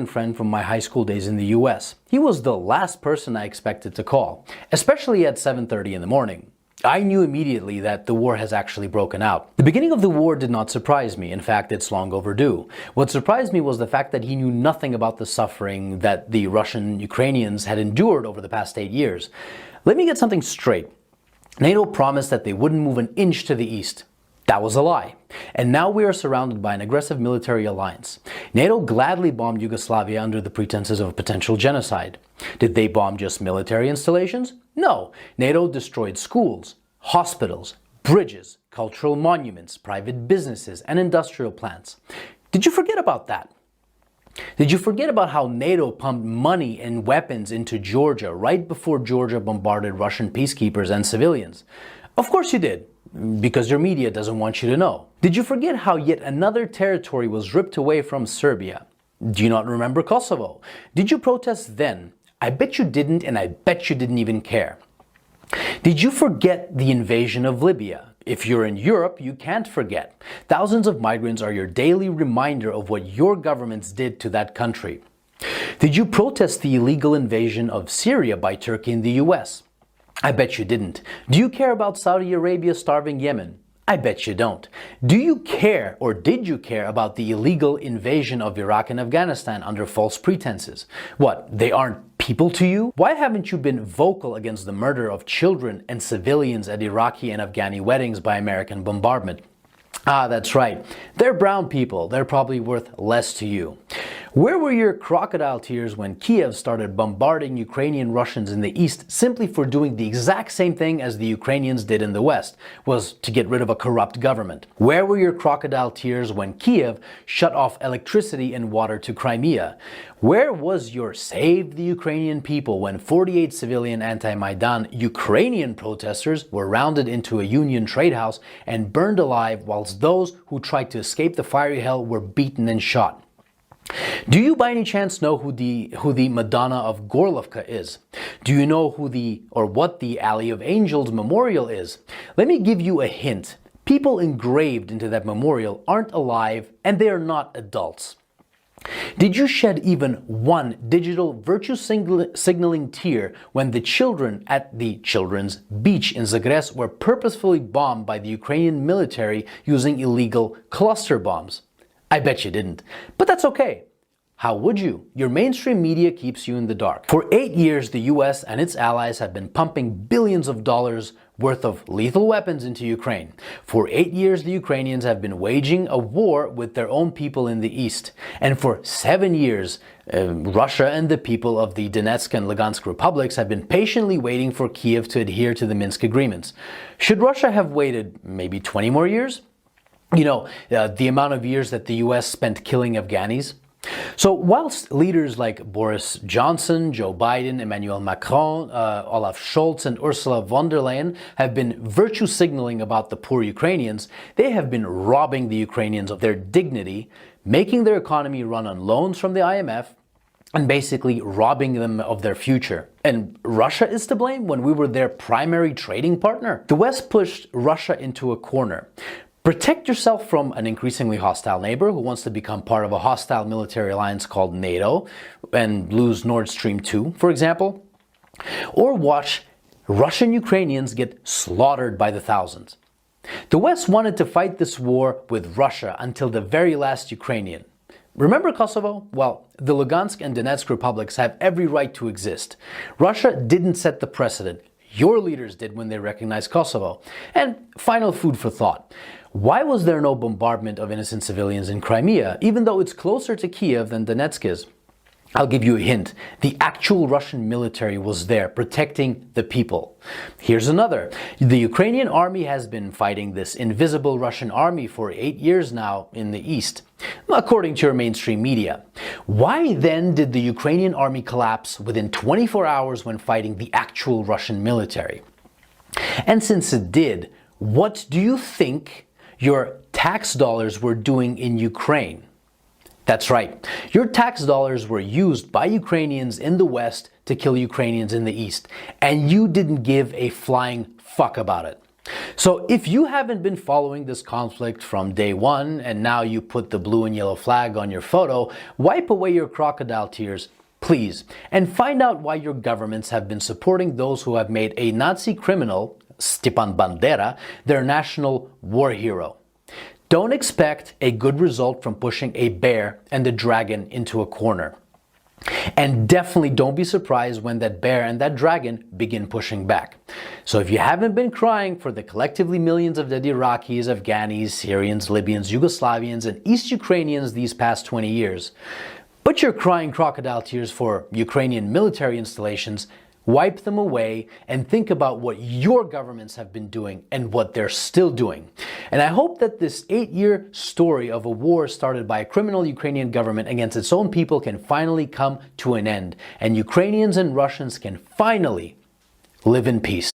friend from my high school days in the US. He was the last person I expected to call, especially at 7:30 in the morning. I knew immediately that the war has actually broken out. The beginning of the war did not surprise me. In fact, it's long overdue. What surprised me was the fact that he knew nothing about the suffering that the Russian Ukrainians had endured over the past 8 years. Let me get something straight. NATO promised that they wouldn't move an inch to the east. That was a lie. And now we are surrounded by an aggressive military alliance. NATO gladly bombed Yugoslavia under the pretenses of a potential genocide. Did they bomb just military installations? No. NATO destroyed schools, hospitals, bridges, cultural monuments, private businesses, and industrial plants. Did you forget about that? Did you forget about how NATO pumped money and weapons into Georgia right before Georgia bombarded Russian peacekeepers and civilians? Of course you did, because your media doesn't want you to know. Did you forget how yet another territory was ripped away from Serbia? Do you not remember Kosovo? Did you protest then? I bet you didn't, and I bet you didn't even care. Did you forget the invasion of Libya? If you're in Europe, you can't forget. Thousands of migrants are your daily reminder of what your governments did to that country. Did you protest the illegal invasion of Syria by Turkey and the US? I bet you didn't. Do you care about Saudi Arabia starving Yemen? I bet you don't. Do you care, or did you care, about the illegal invasion of Iraq and Afghanistan under false pretenses? What, they aren't people to you? Why haven't you been vocal against the murder of children and civilians at Iraqi and Afghani weddings by American bombardment? Ah, that's right. They're brown people. They're probably worth less to you. Where were your crocodile tears when Kiev started bombarding Ukrainian Russians in the east simply for doing the exact same thing as the Ukrainians did in the west, was to get rid of a corrupt government? Where were your crocodile tears when Kiev shut off electricity and water to Crimea? Where was your Save the Ukrainian People when 48 civilian anti-Maidan Ukrainian protesters were rounded into a Union trade house and burned alive, whilst those who tried to escape the fiery hell were beaten and shot? Do you by any chance know who the Madonna of Gorlovka is? Do you know what the Alley of Angels memorial is? Let me give you a hint. People engraved into that memorial aren't alive, and they are not adults. Did you shed even one digital virtue signaling tear when the children at the children's beach in Zagreb were purposefully bombed by the Ukrainian military using illegal cluster bombs? I bet you didn't. But that's okay. How would you? Your mainstream media keeps you in the dark. For 8 years, the US and its allies have been pumping billions of dollars worth of lethal weapons into Ukraine. For 8 years, the Ukrainians have been waging a war with their own people in the east. And for 7 years, Russia and the people of the Donetsk and Lugansk republics have been patiently waiting for Kiev to adhere to the Minsk agreements. Should Russia have waited maybe 20 more years? You know, the amount of years that the US spent killing Afghanis. So whilst leaders like Boris Johnson, Joe Biden, Emmanuel Macron, Olaf Scholz and Ursula von der Leyen have been virtue signaling about the poor Ukrainians, they have been robbing the Ukrainians of their dignity, making their economy run on loans from the IMF, and basically robbing them of their future. And Russia is to blame when we were their primary trading partner? The West pushed Russia into a corner. Protect yourself from an increasingly hostile neighbor who wants to become part of a hostile military alliance called NATO and lose Nord Stream 2, for example. Or watch Russian Ukrainians get slaughtered by the thousands. The West wanted to fight this war with Russia until the very last Ukrainian. Remember Kosovo? Well, the Lugansk and Donetsk republics have every right to exist. Russia didn't set the precedent. Your leaders did when they recognized Kosovo. And final food for thought. Why was there no bombardment of innocent civilians in Crimea, even though it's closer to Kiev than Donetsk is? I'll give you a hint. The actual Russian military was there, protecting the people. Here's another. The Ukrainian army has been fighting this invisible Russian army for 8 years now in the east, according to your mainstream media. Why then did the Ukrainian army collapse within 24 hours when fighting the actual Russian military? And since it did, what do you think your tax dollars were doing in Ukraine? That's right. Your tax dollars were used by Ukrainians in the West to kill Ukrainians in the East, and you didn't give a flying fuck about it. So if you haven't been following this conflict from day one and now you put the blue and yellow flag on your photo, wipe away your crocodile tears, please, and find out why your governments have been supporting those who have made a Nazi criminal, Stepan Bandera, their national war hero. Don't expect a good result from pushing a bear and a dragon into a corner. And definitely don't be surprised when that bear and that dragon begin pushing back. So if you haven't been crying for the collectively millions of dead Iraqis, Afghanis, Syrians, Libyans, Yugoslavians, and East Ukrainians these past 20 years, but you're crying crocodile tears for Ukrainian military installations, wipe them away and think about what your governments have been doing and what they're still doing. And I hope that this 8-year story of a war started by a criminal Ukrainian government against its own people can finally come to an end, and Ukrainians and Russians can finally live in peace.